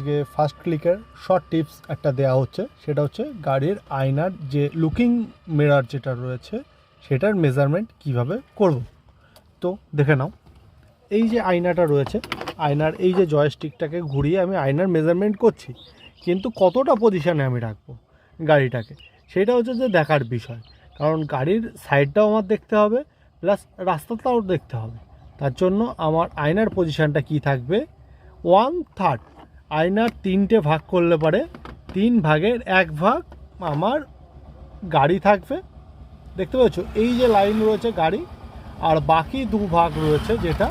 আজকে first ক্লিকের short tips একটা দেওয়া হচ্ছে, সেটা হচ্ছে গাড়ির আয়নার যে লুকিং মিরর যেটা রয়েছে সেটার মেজারমেন্ট কিভাবে করব। তো দেখে নাও, এই যে আয়নাটা রয়েছে, আয়নার এই যে জয়স্টিকটাকে ঘুরিয়ে আমি আয়নার মেজারমেন্ট করছি, কিন্তু কতটা পজিশানে আমি রাখবো গাড়িটাকে সেটা হচ্ছে যে দেখার বিষয়। কারণ গাড়ির সাইডটাও আমার দেখতে হবে, প্লাস রাস্তাটাও দেখতে হবে। তার জন্য আমার আয়নার পজিশানটা কি থাকবে, 1/3। আয়নার 3টে ভাগ করলে পারে 3 ভাগের 1 ভাগ আমার গাড়ি থাকবে, দেখতে পাচ্ছ এই যে লাইন রয়েছে গাড়ি, আর বাকি 2 ভাগ রয়েছে যেটা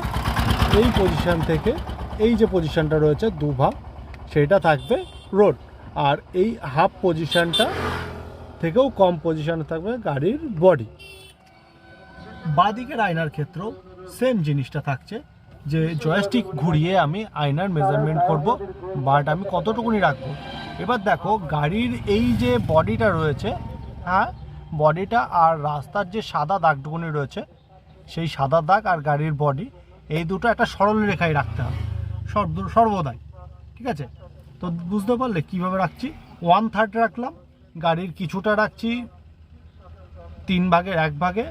এই পজিশান থেকে এই যে পজিশানটা রয়েছে 2 ভাগ, সেটা থাকবে রোড। আর এই হাফ পজিশানটা থেকেও কম পজিশানে থাকবে গাড়ির বডি। বাঁদিকের আয়নার ক্ষেত্রেও সেম জিনিসটা থাকছে, যে জয়স্টিক ঘুরিয়ে আমি আয়নার মেজারমেন্ট করব, বাট আমি কতটুকুনি রাখবো। এবার দেখো গাড়ির এই যে বডিটা রয়েছে, হ্যাঁ বডিটা আর রাস্তার যে সাদা দাগটুকুনি রয়েছে, সেই সাদা দাগ আর গাড়ির বডি এই দুটো একটা সরল রেখায় রাখতে হবে সর্বদাই, ঠিক আছে? তো বুঝতে পারলে কীভাবে রাখছি। 1/3 রাখলাম, গাড়ির কিছুটা রাখছি 3 ভাগের 1 ভাগে,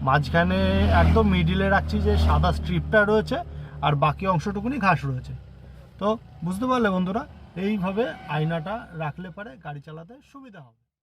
মাঝখানে একদম মিডিলে রাখছি যে সাদা স্ট্রিপটা রয়েছে, আর বাকি অংশটুকুনি ঘাস রয়েছে। তো বুঝতে পারলে বন্ধুরা, এইভাবে আয়নাটা রাখলে পারে গাড়ি চালাতে সুবিধা হবে।